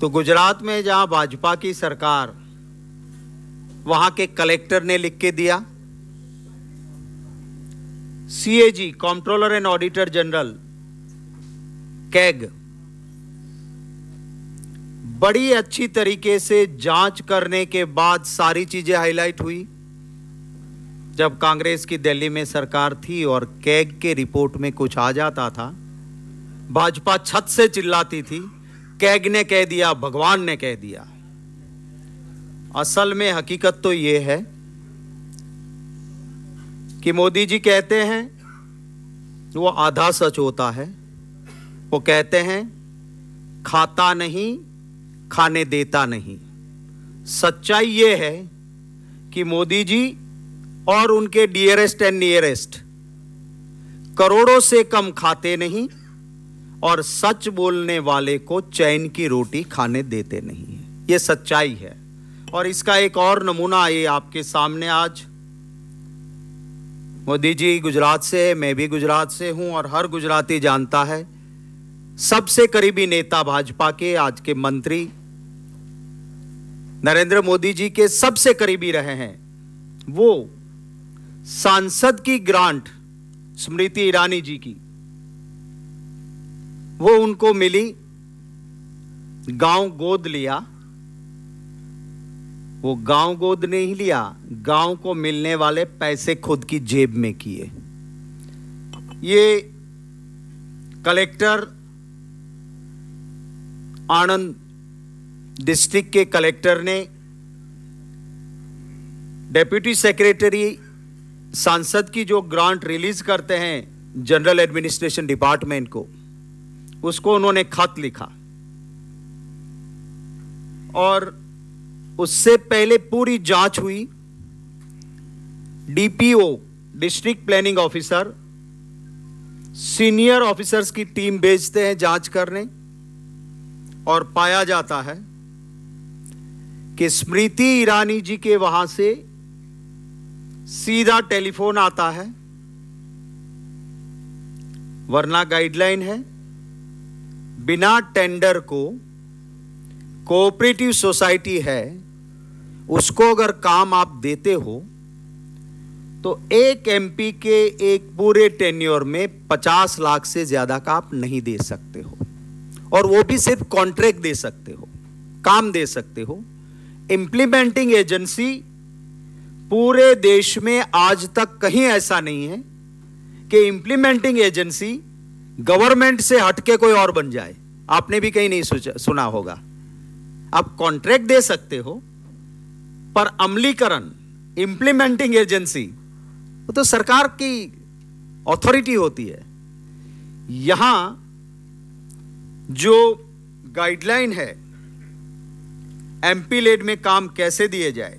तो गुजरात में जहां भाजपा की सरकार, वहां के कलेक्टर ने लिख के दिया, CAG controller and auditor general CAG बड़ी अच्छी तरीके से जांच करने के बाद सारी चीजें हाईलाइट हुई। जब कांग्रेस की दिल्ली में सरकार थी और कैग के रिपोर्ट में कुछ आ जाता था, भाजपा छत से चिल्लाती थी, कैग ने कह दिया, भगवान ने कह दिया। असल में हकीकत तो यह है कि मोदी जी कहते हैं वो आधा सच होता है। वो कहते हैं खाता नहीं, खाने देता नहीं। सच्चाई ये है कि मोदी जी और उनके डियरेस्ट एंड नियरेस्ट करोड़ों से कम खाते नहीं और सच बोलने वाले को चैन की रोटी खाने देते नहीं है। ये सच्चाई है। और इसका एक और नमूना ये आपके सामने आज, मोदी जी गुजरात से है, मैं भी गुजरात से हूं और हर गुजराती जानता है, सबसे करीबी नेता भाजपा के आज के मंत्री नरेंद्र मोदी जी के सबसे करीबी रहे हैं। वो सांसद की ग्रांट स्मृति ईरानी जी की, वो उनको मिली, गांव गोद लिया। वो गांव गोद नहीं लिया, गांव को मिलने वाले पैसे खुद की जेब में किए। ये कलेक्टर आनंद डिस्ट्रिक्ट के कलेक्टर ने डेप्यूटी सेक्रेटरी सांसद की जो ग्रांट रिलीज करते हैं जनरल एडमिनिस्ट्रेशन डिपार्टमेंट को, उसको उन्होंने खत लिखा और उससे पहले पूरी जांच हुई। DPO district planning officer senior officers की टीम भेजते हैं जांच करने और पाया जाता है कि स्मृति ईरानी जी के वहां से सीधा टेलीफोन आता है, वरना गाइडलाइन है बिना टेंडर को कोऑपरेटिव सोसाइटी है उसको अगर काम आप देते हो तो एक एमपी के एक पूरे टेन्योर में 50 लाख से ज्यादा का आप नहीं दे सकते हो, और वो भी सिर्फ कॉन्ट्रैक्ट दे सकते हो, काम दे सकते हो। इंप्लीमेंटिंग एजेंसी पूरे देश में आज तक कहीं ऐसा नहीं है कि इंप्लीमेंटिंग एजेंसी गवर्नमेंट से हटके कोई और बन जाए। आपने भी कहीं नहीं सुना होगा। आप कॉन्ट्रैक्ट दे सकते हो पर अमलीकरण, इंप्लीमेंटिंग एजेंसी, वो तो सरकार की अथॉरिटी होती है। यहां जो गाइडलाइन है एमपी लेड में काम कैसे दिए जाए,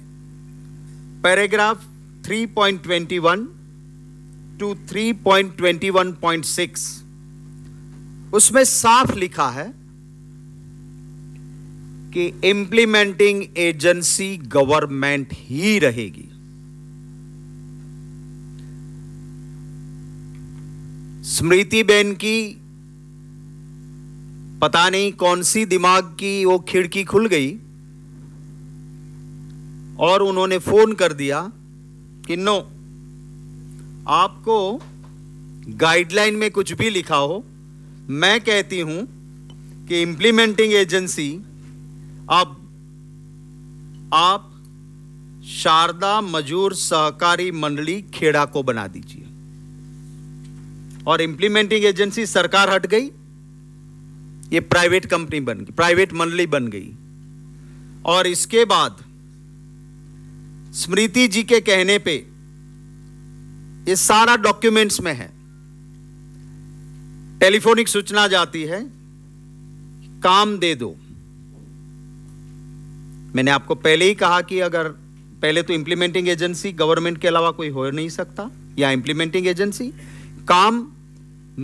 पैराग्राफ 3.21 टू 3.21.6 उसमें साफ लिखा है कि इंप्लीमेंटिंग एजेंसी गवर्नमेंट ही रहेगी। स्मृति बेन की पता नहीं कौन सी दिमाग की वो खिड़की खुल गई और उन्होंने फोन कर दिया कि नो, आपको गाइडलाइन में कुछ भी लिखा हो, मैं कहती हूं कि इंप्लीमेंटिंग एजेंसी अब आप शारदा मजूर सहकारी मंडली खेड़ा को बना दीजिए। और इंप्लीमेंटिंग एजेंसी सरकार हट गई, ये प्राइवेट कंपनी बन गई, प्राइवेट मंडली बन गई। और इसके बाद स्मृति जी के कहने पे ये सारा डॉक्यूमेंट्स में है, टेलीफोनिक सूचना जाती है, काम दे दो। मैंने आपको पहले ही कहा कि अगर पहले तो इंप्लीमेंटिंग एजेंसी गवर्नमेंट के अलावा कोई हो नहीं सकता, या इंप्लीमेंटिंग एजेंसी काम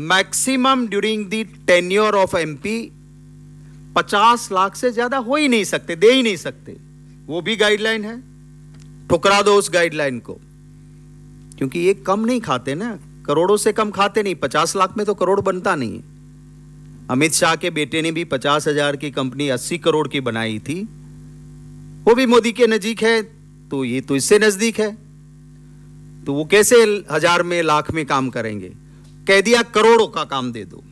maximum during the tenure of MP 50 lakh से ज्यादा हो ही नहीं सकते, दे ही नहीं सकते। वो भी गाइडलाइन है, ठुकरा दो उस गाइडलाइन को, क्योंकि ये कम नहीं खाते ना, करोड़ों से कम खाते नहीं। 50 लाख में तो करोड़ बनता नहीं है। अमित शाह के बेटे ने भी 50,000 की कंपनी 80 करोड़ की बनाई थी, वो भी मोदी के नजीक है, तो ये तो इससे नजदीक है, तो वो कैसे 1000 में लाख में काम करेंगे? कह दिया करोड़ों का काम दे दो।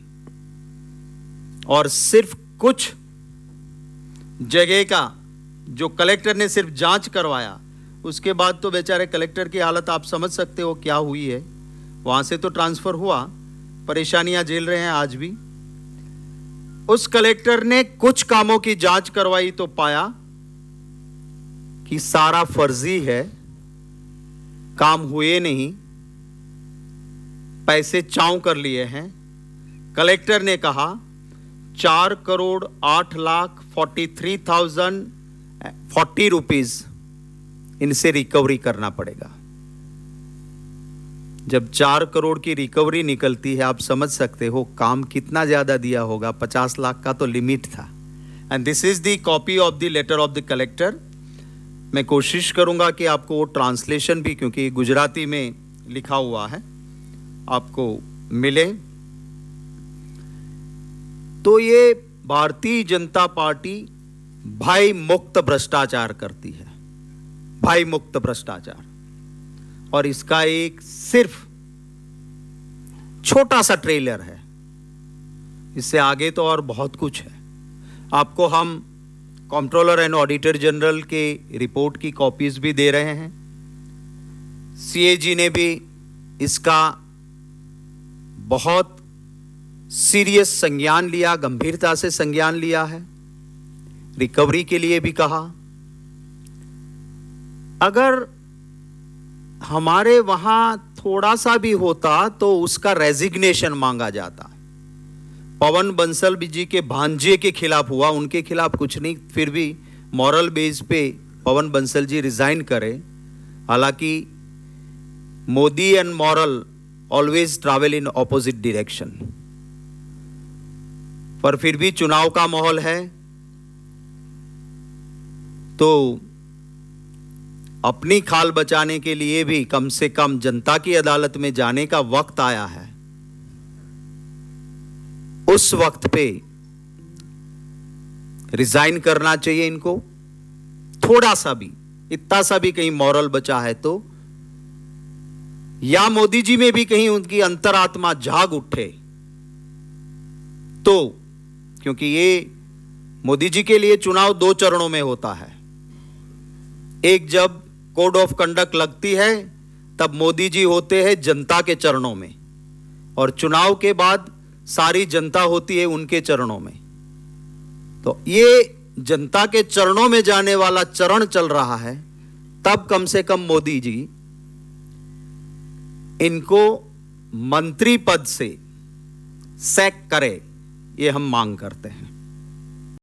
और सिर्फ कुछ जगह का जो कलेक्टर ने सिर्फ जांच करवाया, उसके बाद तो बेचारे कलेक्टर की हालत आप समझ सकते हो क्या हुई है। वहां से तो ट्रांसफर हुआ, परेशानियां झेल रहे हैं आज भी। उस कलेक्टर ने कुछ कामों की जांच करवाई तो पाया कि सारा फर्जी है, काम हुए नहीं, पैसे चाऊ कर लिए हैं। कलेक्टर ने कहा 4,08,43,040 रुपीज इनसे रिकवरी करना पड़ेगा। जब 4 करोड़ की रिकवरी निकलती है, आप समझ सकते हो काम कितना ज्यादा दिया होगा। 50 लाख का तो लिमिट था। And this is the copy of the letter of the collector. मैं कोशिश करूंगा कि आपको वो ट्रांसलेशन भी, क्योंकि गुजराती में लिखा हुआ है, आपको मिले। तो ये भारतीय जनता पार्टी भय मुक्त भ्रष्टाचार करती है, भय मुक्त भ्रष्टाचार। और इसका एक सिर्फ छोटा सा ट्रेलर है, इससे आगे तो और बहुत कुछ है। आपको हम कंट्रोलर एंड ऑडिटर जनरल के रिपोर्ट की कॉपीज भी दे रहे हैं। सीएजी ने भी इसका बहुत सीरियस संज्ञान लिया, गंभीरता से संज्ञान लिया है, रिकवरी के लिए भी कहा। अगर हमारे वहां थोड़ा सा भी होता तो उसका रेजिग्नेशन मांगा जाता। पवन बंसल जी के भांजे के खिलाफ हुआ, उनके खिलाफ कुछ नहीं, फिर भी मॉरल बेस पे पवन बंसल जी रिजाइन करे। हालांकि Modi and moral always travel in opposite direction, पर फिर भी चुनाव का माहौल है तो अपनी खाल बचाने के लिए भी कम से कम जनता की अदालत में जाने का वक्त आया है। उस वक्त पे रिजाइन करना चाहिए इनको। थोड़ा सा भी, इतना सा भी कहीं मॉरल बचा है तो, या मोदी जी में भी कहीं उनकी अंतरात्मा जाग उठे तो, क्योंकि ये मोदी जी के लिए चुनाव 2 चरणों में होता है। एक जब कोड ऑफ कंडक्ट लगती है तब मोदी जी होते हैं जनता के चरणों में, और चुनाव के बाद सारी जनता होती है उनके चरणों में। तो ये जनता के चरणों में जाने वाला चरण चल रहा है, तब कम से कम मोदी जी इनको मंत्री पद से सैक करे, ये हम मांग करते हैं।